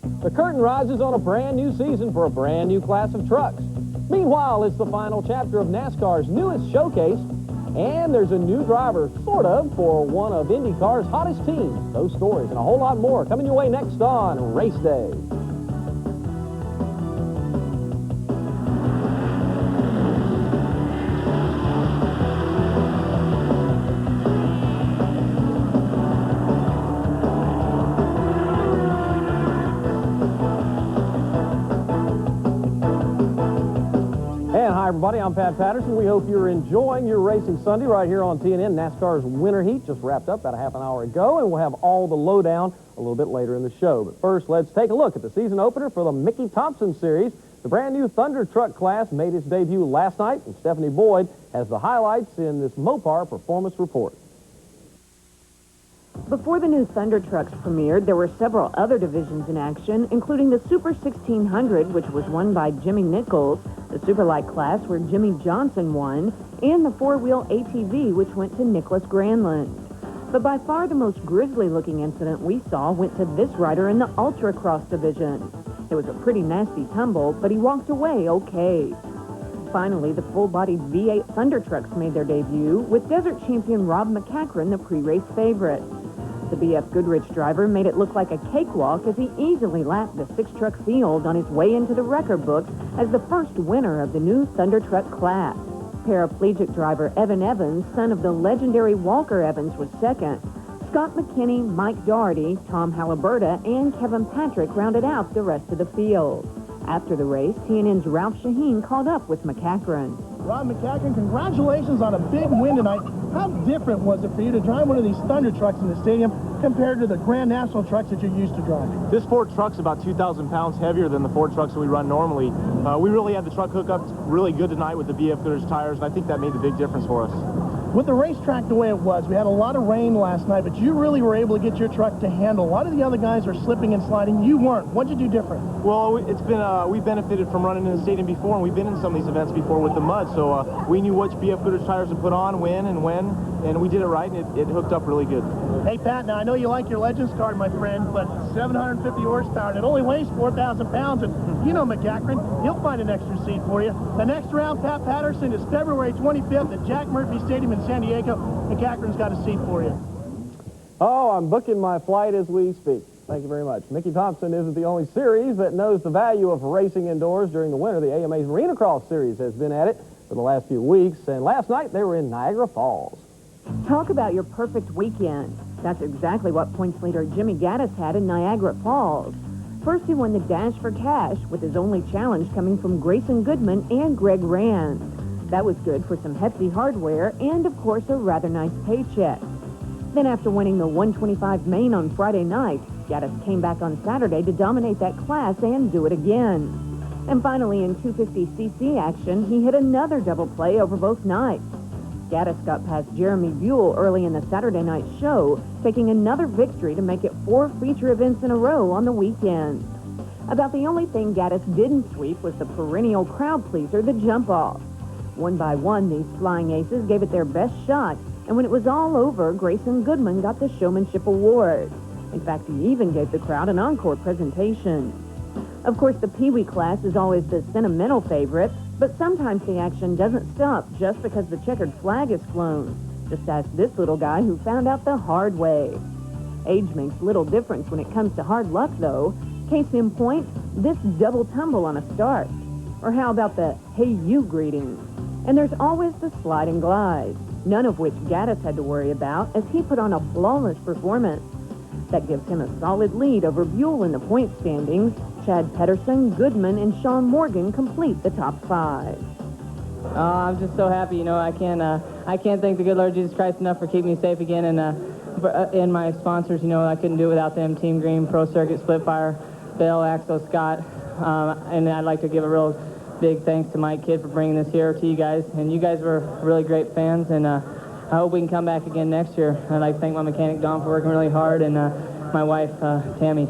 The curtain rises on a brand new season for a brand new class of trucks. Meanwhile, it's the final chapter of NASCAR's newest showcase, and there's a new driver, sort of, for one of IndyCar's hottest teams. Those stories and a whole lot more coming your way next on Race Day. Hi, everybody. I'm Pat Patterson. We hope you're enjoying your racing Sunday right here on TNN. NASCAR's Winter Heat just wrapped up about a half an hour ago, and we'll have all the lowdown a little bit later in the show. But first, let's take a look at the season opener for the Mickey Thompson Series. The brand new Thunder Truck class made its debut last night, and Stephanie Boyd has the highlights in this Mopar Performance Report. Before the new Thunder Trucks premiered, there were several other divisions in action, including the Super 1600, which was won by Jimmy Nichols, the Superlight class where Jimmy Johnson won, and the four-wheel ATV, which went to Nicholas Granlund. But by far the most grisly-looking incident we saw went to this rider in the Ultra Cross division. It was a pretty nasty tumble, but he walked away okay. Finally, the full-bodied V8 Thunder Trucks made their debut, with desert champion Rob McCachran the pre-race favorite. The BF Goodrich driver made it look like a cakewalk as he easily lapped the six-truck field on his way into the record books as the first winner of the new Thunder Truck class. Paraplegic driver Evan Evans, son of the legendary Walker Evans, was second. Scott McKinney, Mike Doherty, Tom Halliburta, and Kevin Patrick rounded out the rest of the field. After the race, TNN's Ralph Shaheen called up with McCachran. Rob McCachran, congratulations on a big win tonight. How different was it for you to drive one of these Thunder Trucks in the stadium compared to the Grand National trucks that you're used to driving? This Ford truck's about 2,000 pounds heavier than the Ford trucks that we run normally. We really had the truck hook up really good tonight with the BF Goodrich tires, and I think that made the big difference for us. With the racetrack the way it was, we had a lot of rain last night, but you really were able to get your truck to handle. A lot of the other guys are slipping and sliding. You weren't. What'd you do different? Well, it's been we benefited from running in the stadium before, and we've been in some of these events before with the mud, so we knew which BF Goodrich tires to put on, when, and we did it right, and it hooked up really good. Hey, Pat, now I know you like your Legends card, my friend, but 750 horsepower, and it only weighs 4,000 pounds, and you know McCachran, he'll find an extra seat for you. The next round, Pat Patterson, is February 25th at Jack Murphy Stadium in San Diego. McCachran's got a seat for you. Oh, I'm booking my flight as we speak. Thank you very much. Mickey Thompson isn't the only series that knows the value of racing indoors during the winter. The AMA's Arena Cross Series has been at it for the last few weeks, and last night they were in Niagara Falls. Talk about your perfect weekend. That's exactly what points leader Jimmy Gaddis had in Niagara Falls. First, he won the Dash for Cash, with his only challenge coming from Grayson Goodman and Greg Rand. That was good for some hefty hardware and, of course, a rather nice paycheck. Then after winning the 125 main on Friday night, Gaddis came back on Saturday to dominate that class and do it again. And finally, in 250cc action, he hit another double play over both nights. Gaddis got past Jeremy Buell early in the Saturday night show, taking another victory to make it 4 feature events in a row on the weekend. About the only thing Gaddis didn't sweep was the perennial crowd pleaser, the jump-off. One by one, these flying aces gave it their best shot, and when it was all over, Grayson Goodman got the Showmanship Award. In fact, he even gave the crowd an encore presentation. Of course, the Pee Wee class is always the sentimental favorite, but sometimes the action doesn't stop just because the checkered flag is flown. Just ask this little guy who found out the hard way. Age makes little difference when it comes to hard luck, though. Case in point, this double tumble on a start. Or how about the hey you greeting? And there's always the slide and glide, none of which Gaddis had to worry about as he put on a flawless performance. That gives him a solid lead over Buell in the point standings. Chad Pedersen, Goodman, and Sean Morgan complete the top 5. I'm just so happy, I can't thank the good Lord Jesus Christ enough for keeping me safe again, and my sponsors, I couldn't do it without them. Team Green, Pro Circuit, Splitfire, Bill, Axel, Scott, and I'd like to give a real big thanks to Mike Kidd for bringing this here to you guys, and you guys were really great fans, and I hope we can come back again next year. I'd like to thank my mechanic, Don, for working really hard, and my wife, Tammy.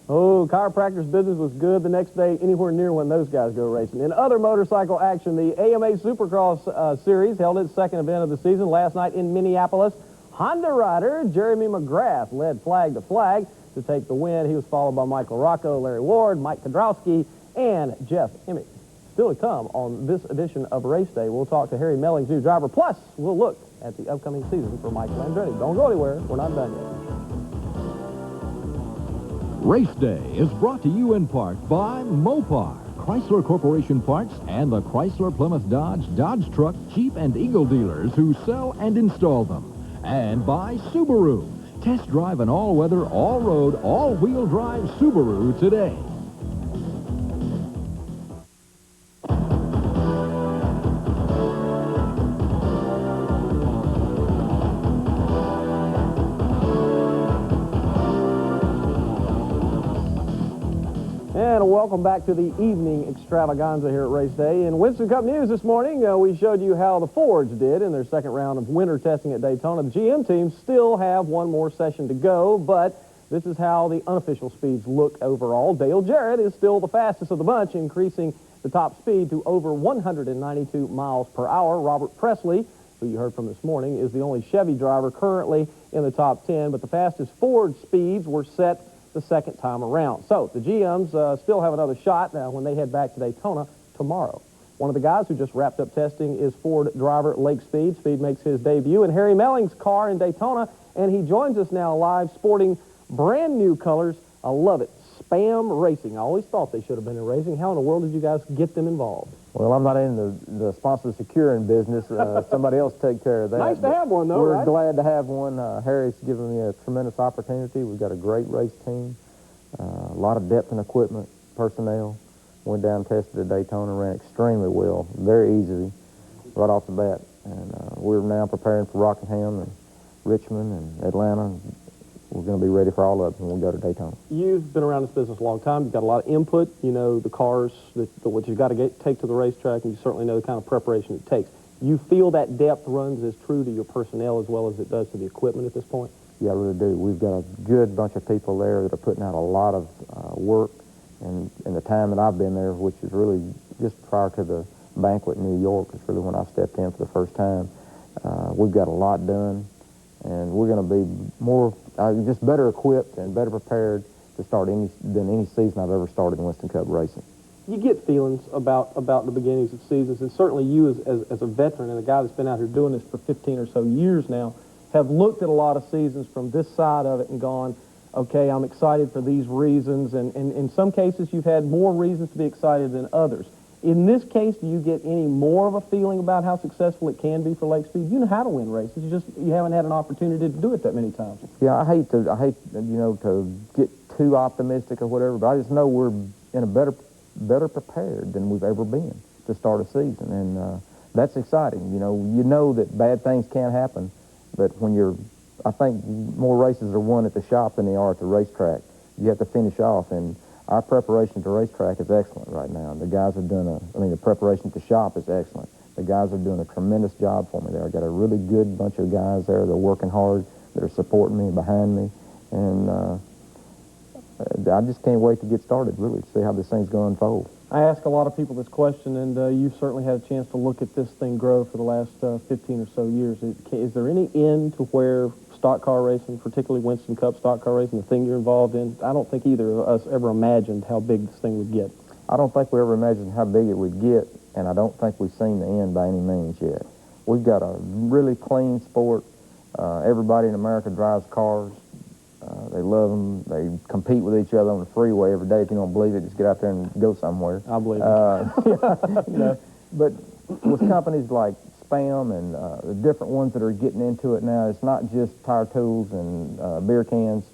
Oh, chiropractor's business was good the next day, anywhere near when those guys go racing. In other motorcycle action, the AMA Supercross Series held its second event of the season last night in Minneapolis. Honda rider Jeremy McGrath led flag to flag to take the win. He was followed by Michael Rocco, Larry Ward, Mike Kudrowski, and Jeff Emmett. Still to come on this edition of Race Day, we'll talk to Harry Melling's new driver. Plus, we'll look at the upcoming season for Mike Landretti. Don't go anywhere. We're not done yet. Race Day is brought to you in part by Mopar, Chrysler Corporation Parts, and the Chrysler Plymouth Dodge Truck, Jeep, and Eagle dealers who sell and install them. And by Subaru. Test drive an all-weather, all-road, all-wheel drive Subaru today. And welcome back to the evening extravaganza here at Race Day. In Winston Cup news this morning, we showed you how the Fords did in their second round of winter testing at Daytona. The GM teams still have one more session to go, but this is how the unofficial speeds look overall. Dale Jarrett is still the fastest of the bunch, increasing the top speed to over 192 miles per hour. Robert Presley, who you heard from this morning, is the only Chevy driver currently in the top 10, but the fastest Ford speeds were set the second time around. So the GMs still have another shot now when they head back to Daytona tomorrow. One of the guys who just wrapped up testing is Ford driver Lake Speed. Speed makes his debut in Harry Melling's car in Daytona, and he joins us now live sporting brand new colors. I love it. Spam Racing. I always thought they should have been in racing. How in the world did you guys get them involved? Well, I'm not in the sponsor securing business. Somebody else take care of that. Nice to have one, though, We're right? glad to have one. Harry's given me a tremendous opportunity. We've got a great race team, a lot of depth and equipment, personnel. Went down and tested at Daytona, ran extremely well, very easily, right off the bat. And we're now preparing for Rockingham and Richmond and Atlanta. We're going to be ready for all of them when we go to Daytona. You've been around this business a long time. You've got a lot of input. You know the cars, what you've got to take to the racetrack, and you certainly know the kind of preparation it takes. You feel that depth runs as true to your personnel as well as it does to the equipment at this point? Yeah, I really do. We've got a good bunch of people there that are putting out a lot of work. And in the time that I've been there, which is really just prior to the banquet in New York, is really when I stepped in for the first time, we've got a lot done. And we're going to be more, just better equipped and better prepared to start than any season I've ever started in Winston Cup racing. You get feelings about the beginnings of seasons, and certainly you as a veteran and a guy that's been out here doing this for 15 or so years now, have looked at a lot of seasons from this side of it and gone, okay, I'm excited for these reasons, and in some cases you've had more reasons to be excited than others. In this case, do you get any more of a feeling about how successful it can be for Lake Speed? You know how to win races. You haven't had an opportunity to do it that many times. Yeah, I hate to get too optimistic or whatever, but I just know we're in a better prepared than we've ever been to start a season, and that's exciting. You know that bad things can happen, but I think more races are won at the shop than they are at the racetrack. You have to finish off, and our preparation at the racetrack is excellent right now. The guys have done the preparation at the shop is excellent. The guys are doing a tremendous job for me there. I got a really good bunch of guys there. They're working hard. They're supporting me, behind me, and I just can't wait to get started, really, to see how this thing's going to unfold. I ask a lot of people this question, and you've certainly had a chance to look at this thing grow for the last 15 or so years. Is there any end to where stock car racing, particularly Winston Cup stock car racing, the thing you're involved in? I don't think either of us ever imagined how big this thing would get. I don't think we ever imagined how big it would get, and I don't think we've seen the end by any means yet. We've got a really clean sport. Everybody in America drives cars. They love them. They compete with each other on the freeway every day. If you don't believe it, just get out there and go somewhere. I believe it. But with companies like Spam and the different ones that are getting into it now, it's not just tire tools and beer cans.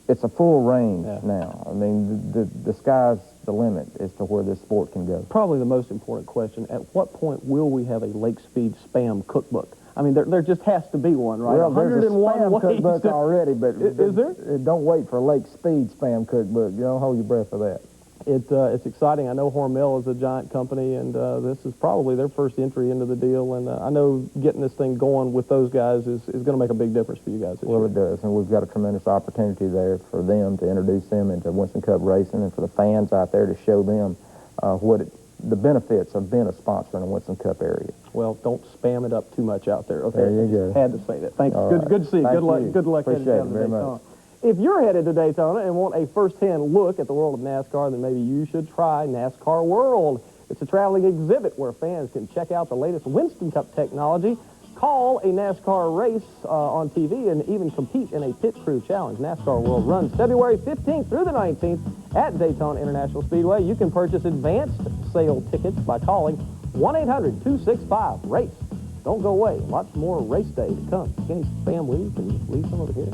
It's a full range now. I mean, the sky's the limit as to where this sport can go. Probably the most important question, at what point will we have a Lake Speed Spam cookbook? I mean, there just has to be one, right? Well, there's a Spam cookbook to... already, but is there? Don't wait for Lake Speed Spam cookbook. You don't hold your breath for that. It's exciting. I know Hormel is a giant company, and this is probably their first entry into the deal. And I know getting this thing going with those guys is going to make a big difference for you guys this year. It does, and we've got a tremendous opportunity there for them to introduce them into Winston Cup racing, and for the fans out there to show them what the benefits of being a sponsor in the Winston Cup area. Well, don't spam it up too much out there. Okay, There you go. Had to say that. Thanks. All Good, right. good to see you. Thank Good luck. you. Good luck headed Appreciate down it to very Daytona. much. If you're headed to Daytona and want a first-hand look at the world of NASCAR, then maybe you should try NASCAR World. It's a traveling exhibit where fans can check out the latest Winston Cup technology, call a NASCAR race on TV, and even compete in a pit crew challenge. NASCAR World runs February 15th through the 19th at Daytona International Speedway. You can purchase advanced sale tickets by calling 1-800-265-RACE. Don't go away. Lots more race day to come. Any spam leave? Can you leave some over here?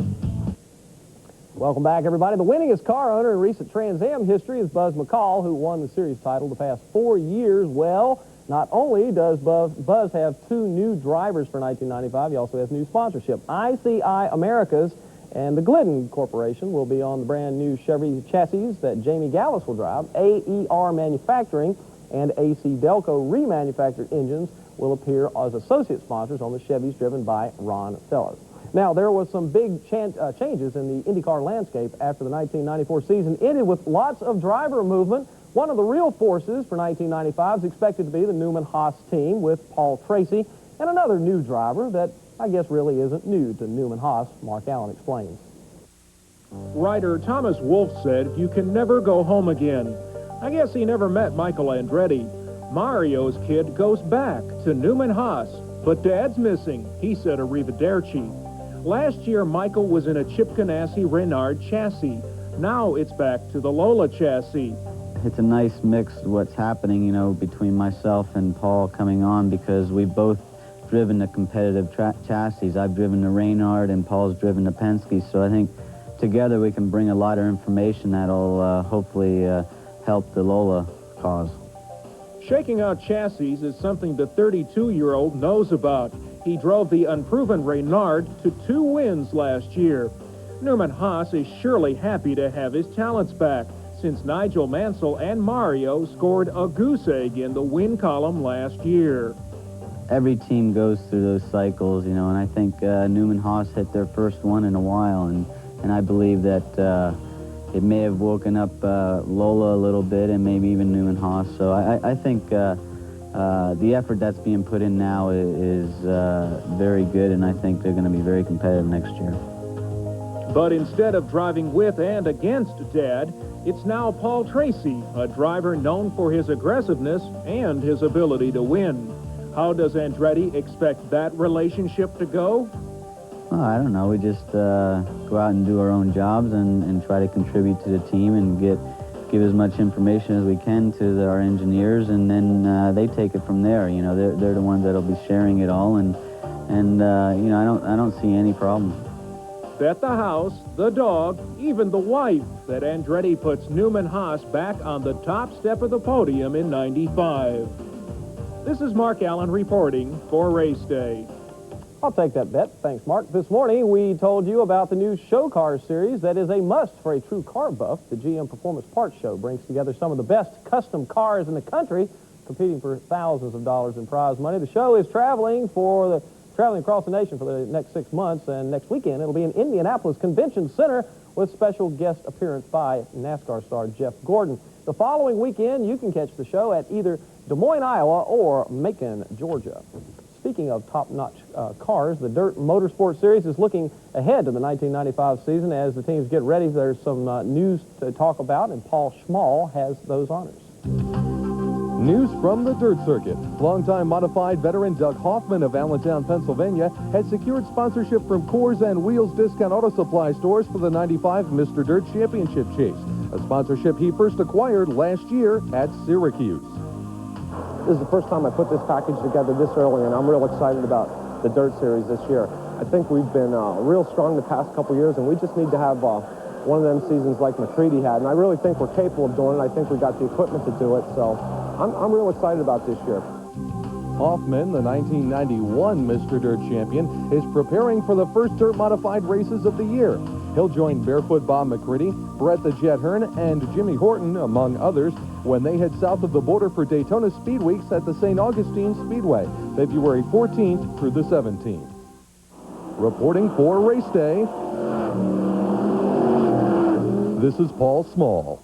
Welcome back, everybody. The winningest car owner in recent Trans Am history is Buzz McCall, who won the series title the past 4 years. Well, not only does Buzz have 2 new drivers for 1995, he also has new sponsorship. ICI Americas and the Glidden Corporation will be on the brand new Chevy chassis that Jamie Gallus will drive. AER Manufacturing and AC Delco remanufactured engines will appear as associate sponsors on the Chevys driven by Ron Fellows. Now, there was some big changes in the IndyCar landscape after the 1994 season ended with lots of driver movement. One of the real forces for 1995 is expected to be the Newman-Haas team with Paul Tracy and another new driver that I guess really isn't new to Newman-Haas. Mark Allen explains. Writer Thomas Wolfe said, "You can never go home again." I guess he never met Michael Andretti. Mario's kid goes back to Newman-Haas, but Dad's missing, he said arrivederci. Last year, Michael was in a Chip Ganassi Reynard chassis. Now it's back to the Lola chassis. It's a nice mix what's happening, you know, between myself and Paul coming on, because we've both driven the competitive chassis. I've driven the Reynard and Paul's driven the Penske, so I think together we can bring a lot of information that'll hopefully help the Lola cause. Shaking out chassis is something the 32-year-old knows about. He drove the unproven Reynard to 2 wins last year. Newman-Haas is surely happy to have his talents back, since Nigel Mansell and Mario scored a goose egg in the win column last year. Every team goes through those cycles, you know, and I think Newman-Haas hit their first one in a while, and I believe that it may have woken up Lola a little bit and maybe even Newman-Haas. So I think the effort that's being put in now is very good, and I think they're going to be very competitive next year. But instead of driving with and against Dad, it's now Paul Tracy, a driver known for his aggressiveness and his ability to win. How does Andretti expect that relationship to go? Well, I don't know. We just go out and do our own jobs and try to contribute to the team and give as much information as we can to our engineers, and then they take it from there. You know, they're the ones that'll be sharing it all, and you know, I don't see any problem. Bet the house, the dog, even the wife that Andretti puts Newman-Haas back on the top step of the podium in '95. This is Mark Allen reporting for Race Day. I'll take that bet. Thanks, Mark. This morning, we told you about the new show car series that is a must for a true car buff. The GM Performance Parts Show brings together some of the best custom cars in the country, competing for thousands of dollars in prize money. The show is traveling across the nation for the next 6 months, and next weekend it'll be in Indianapolis Convention Center with special guest appearance by NASCAR star Jeff Gordon. The following weekend, you can catch the show at either Des Moines, Iowa, or Macon, Georgia. Speaking of top-notch cars, the Dirt Motorsport Series is looking ahead to the 1995 season as the teams get ready. There's some news to talk about, and Paul Schmall has those honors. News from the dirt circuit. Longtime modified veteran Doug Hoffman of Allentown, Pennsylvania, has secured sponsorship from Coors and Wheels Discount Auto Supply stores for the 95 Mr. Dirt Championship Chase, a sponsorship he first acquired last year at Syracuse. This is the first time I put this package together this early, and I'm real excited about the Dirt Series this year. I think we've been real strong the past couple years, and we just need to have one of them seasons like McCready had, and I really think we're capable of doing it. I think we got the equipment to do it, so I'm real excited about this year. Hoffman, the 1991 Mr. Dirt champion, is preparing for the first dirt modified races of the year. He'll join Barefoot Bob McCready, Brett the Jet Hearn, and Jimmy Horton, among others, when they head south of the border for Daytona Speed Weeks at the St. Augustine Speedway, February 14th through the 17th. Reporting for Race Day, this is Paul Small.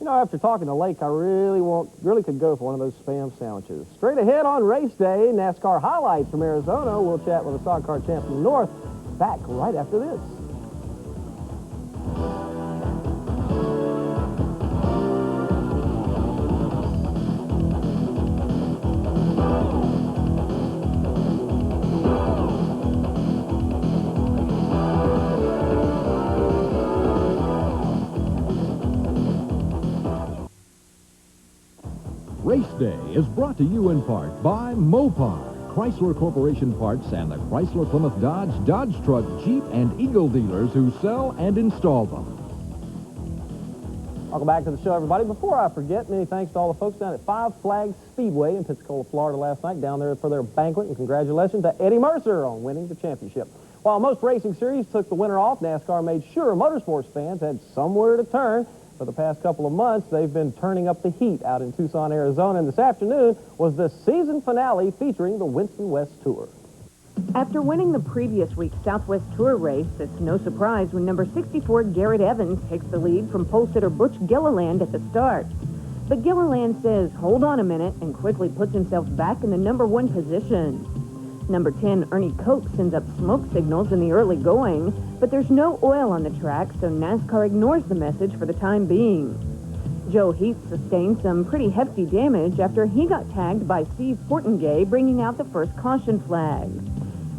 You know, after talking to Lake, I really could go for one of those Spam sandwiches. Straight ahead on Race Day, NASCAR highlights from Arizona. We'll chat with a stock car champ from the North. Back right after this. Race Day is brought to you in part by Mopar, Chrysler Corporation Parts, and the Chrysler Plymouth Dodge Truck, Jeep, and Eagle dealers who sell and install them. Welcome back to the show, everybody. Before I forget, many thanks to all the folks down at Five Flags Speedway in Pensacola, Florida last night, down there for their banquet, and congratulations to Eddie Mercer on winning the championship. While most racing series took the winter off, NASCAR made sure motorsports fans had somewhere to turn. For the past couple of months, they've been turning up the heat out in Tucson, Arizona, and this afternoon was the season finale featuring the Winston West Tour. After winning the previous week's Southwest Tour race, it's no surprise when number 64 Garrett Evans takes the lead from pole sitter Butch Gilliland at the start. But Gilliland says, hold on a minute, and quickly puts himself back in the number 1 position. Number 10, Ernie Cope, sends up smoke signals in the early going, but there's no oil on the track, so NASCAR ignores the message for the time being. Joe Heath sustained some pretty hefty damage after he got tagged by Steve Portengay, bringing out the first caution flag.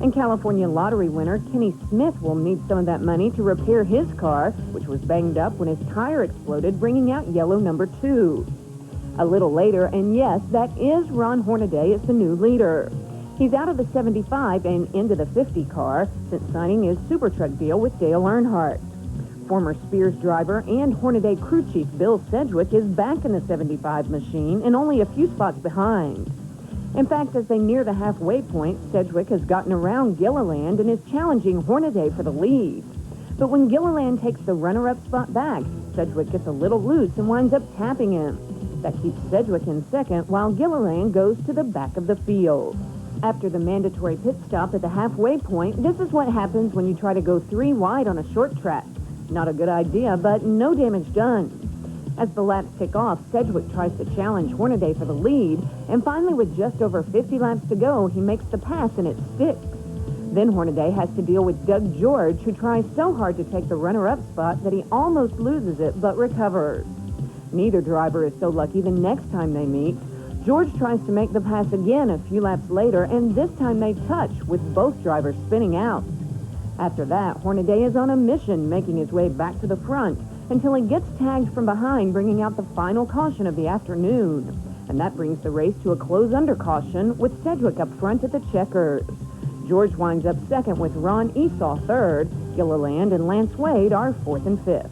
And California lottery winner Kenny Smith will need some of that money to repair his car, which was banged up when his tire exploded, bringing out yellow number 2. A little later, and yes, that is Ron Hornaday as the new leader. He's out of the 75 and into the 50 car since signing his super truck deal with Dale Earnhardt. Former Spears driver and Hornaday crew chief Bill Sedgwick is back in the 75 machine and only a few spots behind. In fact, as they near the halfway point, Sedgwick has gotten around Gilliland and is challenging Hornaday for the lead. But when Gilliland takes the runner-up spot back, Sedgwick gets a little loose and winds up tapping him. That keeps Sedgwick in second while Gilliland goes to the back of the field. After the mandatory pit stop at the halfway point, this is what happens when you try to go 3 wide on a short track. Not a good idea, but no damage done. As the laps tick off, Sedgwick tries to challenge Hornaday for the lead, and finally with just over 50 laps to go, he makes the pass and it sticks. Then Hornaday has to deal with Doug George, who tries so hard to take the runner-up spot that he almost loses it, but recovers. Neither driver is so lucky the next time they meet. George tries to make the pass again a few laps later, and this time they touch, with both drivers spinning out. After that, Hornaday is on a mission, making his way back to the front, until he gets tagged from behind, bringing out the final caution of the afternoon. And that brings the race to a close under caution, with Sedgwick up front at the checkers. George winds up second with Ron Esau third. Gilliland and Lance Wade are fourth and fifth.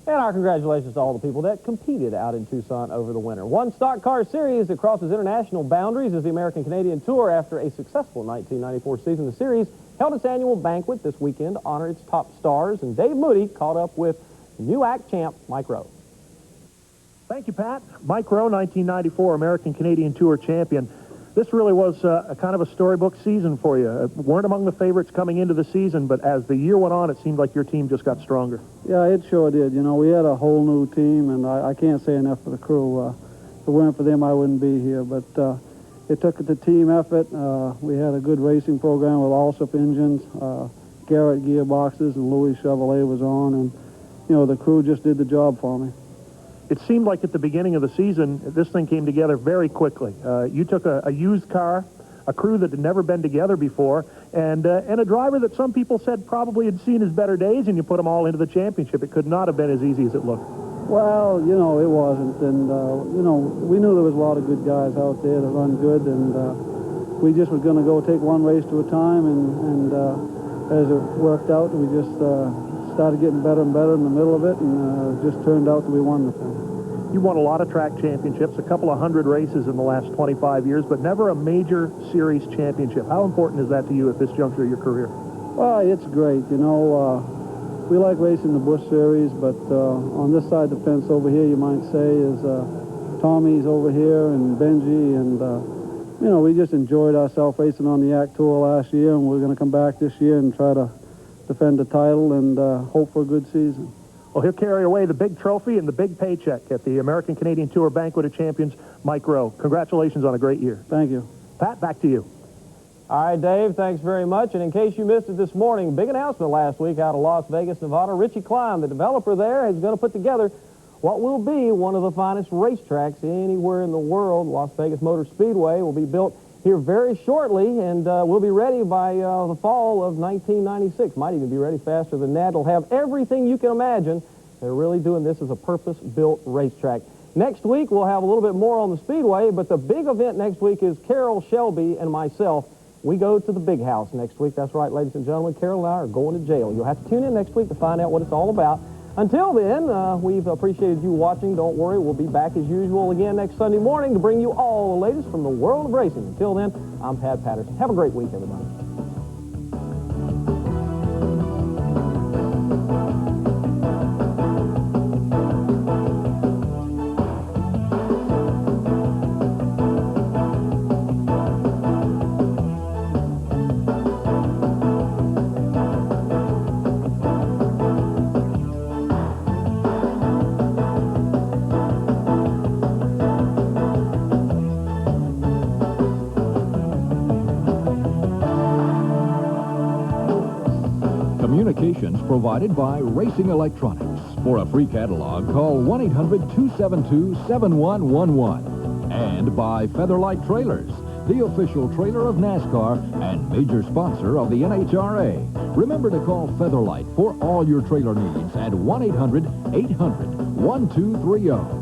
And our congratulations to all the people that competed out in Tucson over the winter. One stock car series that crosses international boundaries is the American Canadian Tour. After a successful 1994 season, the series held its annual banquet this weekend to honor its top stars, and Dave Moody caught up with new act champ Mike Rowe. Thank you, Pat. Mike Rowe, 1994 American Canadian Tour champion. This really was a kind of a storybook season for you. Weren't among the favorites coming into the season, but as the year went on, it seemed like your team just got stronger. Yeah, it sure did. You know, we had a whole new team, and I can't say enough for the crew. If it weren't for them, I wouldn't be here. But it took it to team effort. We had a good racing program with Allsup engines, Garrett gearboxes, and Louis Chevrolet was on, and, you know, the crew just did the job for me. It seemed like at the beginning of the season, this thing came together very quickly. You took a used car, a crew that had never been together before, and a driver that some people said probably had seen his better days, and you put them all into the championship. It could not have been as easy as it looked. Well, you know, it wasn't, and, you know, we knew there was a lot of good guys out there that run good, and we just was going to go take one race to a time, and as it worked out, we just started getting better and better in the middle of it, and just turned out to be wonderful. You won a lot of track championships, a couple of 100 races in the last 25 years, but never a major series championship. How important is that to you at this juncture of your career? Well, it's great. You know, we like racing the Busch Series, but on this side of the fence over here, you might say, is Tommy's over here and Benji, and, you know, we just enjoyed ourselves racing on the ACT Tour last year, and we're going to come back this year and try to defend the title and hope for a good season. Well, he'll carry away the big trophy and the big paycheck at the American Canadian Tour Banquet of Champions. Mike Rowe, congratulations on a great year. Thank you. Pat, back to you. All right, Dave, thanks very much. And in case you missed it this morning, big announcement last week out of Las Vegas, Nevada. Richie Klein, the developer there, is going to put together what will be one of the finest racetracks anywhere in the world. Las Vegas Motor Speedway will be built here very shortly, and we'll be ready by the fall of 1996. Might even be ready faster than that. It'll have everything you can imagine. They're really doing this as a purpose-built racetrack. Next week, we'll have a little bit more on the Speedway, but the big event next week is Carol Shelby and myself. We go to the big house next week. That's right, ladies and gentlemen. Carol and I are going to jail. You'll have to tune in next week to find out what it's all about. Until then, we've appreciated you watching. Don't worry, we'll be back as usual again next Sunday morning to bring you all the latest from the world of racing. Until then, I'm Pat Patterson. Have a great week, everybody. Communications provided by Racing Electronics. For a free catalog, call 1-800-272-7111. And by Featherlight Trailers, the official trailer of NASCAR and major sponsor of the NHRA. Remember to call Featherlight for all your trailer needs at 1-800-800-1230.